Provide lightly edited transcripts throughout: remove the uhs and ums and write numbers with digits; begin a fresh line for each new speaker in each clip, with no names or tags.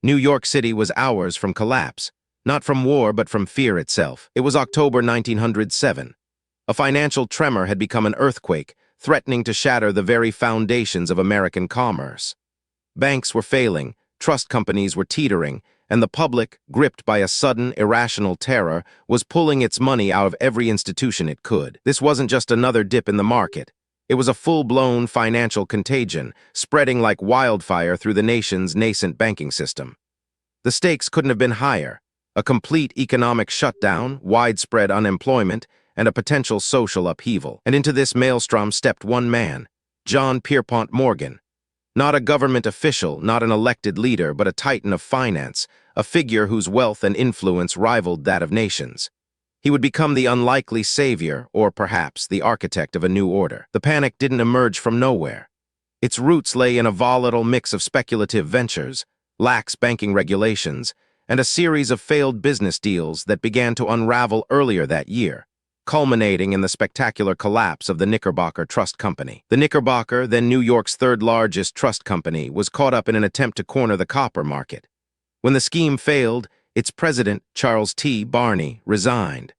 New York City was hours from collapse, not from war but from fear itself. It was October 1907. A financial tremor had become an earthquake, threatening to shatter the very foundations of American commerce. Banks were failing, trust companies were teetering, and the public, gripped by a sudden, irrational terror, was pulling its money out of every institution it could. This wasn't just another dip in the market. It was a full-blown financial contagion, spreading like wildfire through the nation's nascent banking system. The stakes couldn't have been higher: a complete economic shutdown, widespread unemployment, and a potential social upheaval. And into this maelstrom stepped one man, John Pierpont Morgan. Not a government official, not an elected leader, but a titan of finance, a figure whose wealth and influence rivaled that of nations. He would become the unlikely savior, or perhaps the architect of a new order. The panic didn't emerge from nowhere. Its roots lay in a volatile mix of speculative ventures, lax banking regulations, and a series of failed business deals that began to unravel earlier that year, culminating in the spectacular collapse of the Knickerbocker Trust Company. The Knickerbocker, then New York's third-largest trust company, was caught up in an attempt to corner the copper market. When the scheme failed, its president, Charles T. Barney, resigned.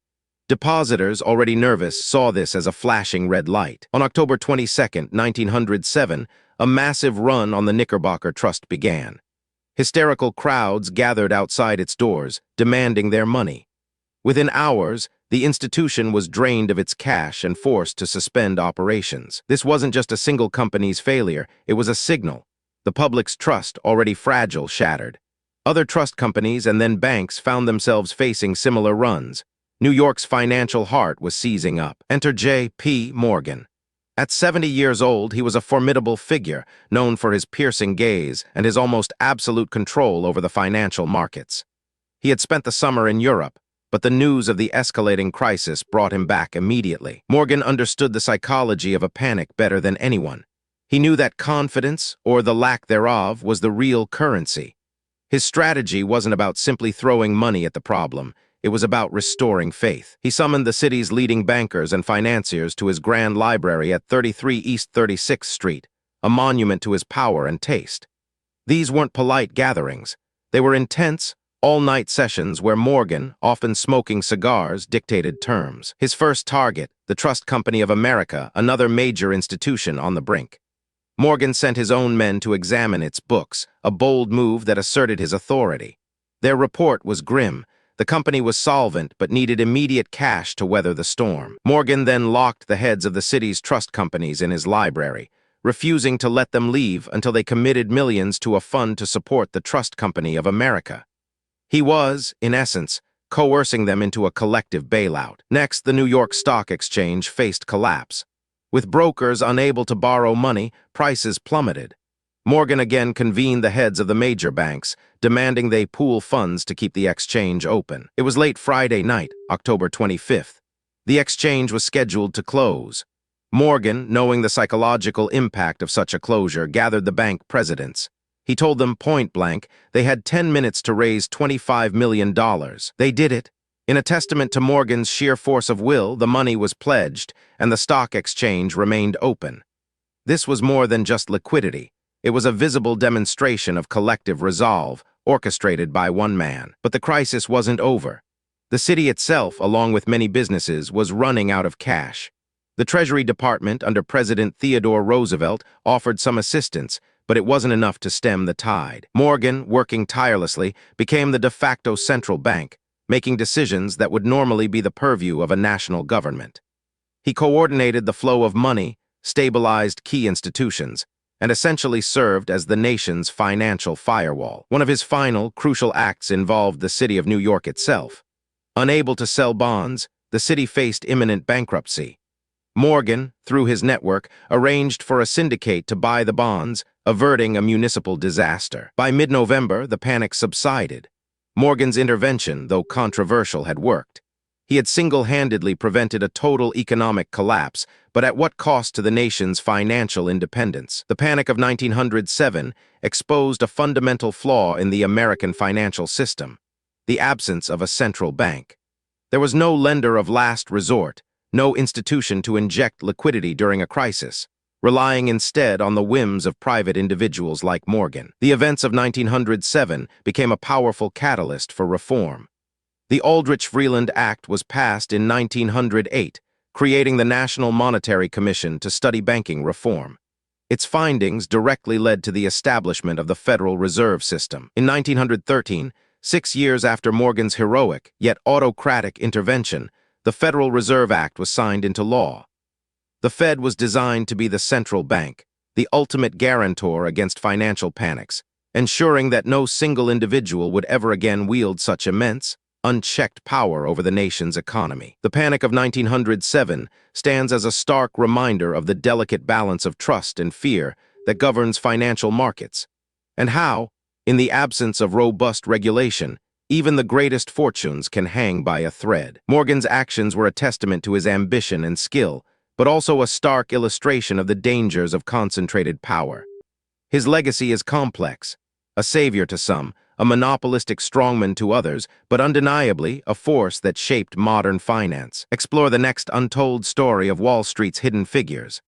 Depositors, already nervous, saw this as a flashing red light. On October 22, 1907, a massive run on the Knickerbocker Trust began. Hysterical crowds gathered outside its doors, demanding their money. Within hours, the institution was drained of its cash and forced to suspend operations. This wasn't just a single company's failure, it was a signal. The public's trust, already fragile, shattered. Other trust companies and then banks found themselves facing similar runs. New York's financial heart was seizing up. Enter J.P. Morgan. At 70 years old, he was a formidable figure, known for his piercing gaze and his almost absolute control over the financial markets. He had spent the summer in Europe, but the news of the escalating crisis brought him back immediately. Morgan understood the psychology of a panic better than anyone. He knew that confidence, or the lack thereof, was the real currency. His strategy wasn't about simply throwing money at the problem. It was about restoring faith. He summoned the city's leading bankers and financiers to his grand library at 33 East 36th Street, a monument to his power and taste. These weren't polite gatherings. They were intense, all-night sessions where Morgan, often smoking cigars, dictated terms. His first target, the Trust Company of America, another major institution on the brink. Morgan sent his own men to examine its books, a bold move that asserted his authority. Their report was grim. The company was solvent but needed immediate cash to weather the storm. Morgan then locked the heads of the city's trust companies in his library, refusing to let them leave until they committed millions to a fund to support the Trust Company of America. He was, in essence, coercing them into a collective bailout. Next, the New York Stock Exchange faced collapse. With brokers unable to borrow money, prices plummeted. Morgan again convened the heads of the major banks, demanding they pool funds to keep the exchange open. It was late Friday night, October 25th. The exchange was scheduled to close. Morgan, knowing the psychological impact of such a closure, gathered the bank presidents. He told them point blank they had 10 minutes to raise $25 million. They did it. In a testament to Morgan's sheer force of will, the money was pledged, and the stock exchange remained open. This was more than just liquidity. It was a visible demonstration of collective resolve, orchestrated by one man. But the crisis wasn't over. The city itself, along with many businesses, was running out of cash. The Treasury Department, under President Theodore Roosevelt, offered some assistance, but it wasn't enough to stem the tide. Morgan, working tirelessly, became the de facto central bank, making decisions that would normally be the purview of a national government. He coordinated the flow of money, stabilized key institutions, and essentially served as the nation's financial firewall. One of his final, crucial acts involved the city of New York itself. Unable to sell bonds, the city faced imminent bankruptcy. Morgan, through his network, arranged for a syndicate to buy the bonds, averting a municipal disaster. By mid-November, the panic subsided. Morgan's intervention, though controversial, had worked. He had single-handedly prevented a total economic collapse, but at what cost to the nation's financial independence? The Panic of 1907 exposed a fundamental flaw in the American financial system: the absence of a central bank. There was no lender of last resort, no institution to inject liquidity during a crisis. relying instead on the whims of private individuals like Morgan. The events of 1907 became a powerful catalyst for reform. The Aldrich-Vreeland Act was passed in 1908, creating the National Monetary Commission to study banking reform. Its findings directly led to the establishment of the Federal Reserve System. In 1913, 6 years after Morgan's heroic, yet autocratic intervention, the Federal Reserve Act was signed into law. The Fed was designed to be the central bank, the ultimate guarantor against financial panics, ensuring that no single individual would ever again wield such immense, unchecked power over the nation's economy. The Panic of 1907 stands as a stark reminder of the delicate balance of trust and fear that governs financial markets, and how, in the absence of robust regulation, even the greatest fortunes can hang by a thread. Morgan's actions were a testament to his ambition and skill, but also a stark illustration of the dangers of concentrated power. His legacy is complex, a savior to some, a monopolistic strongman to others, but undeniably a force that shaped modern finance. Explore the next untold story of Wall Street's hidden figures.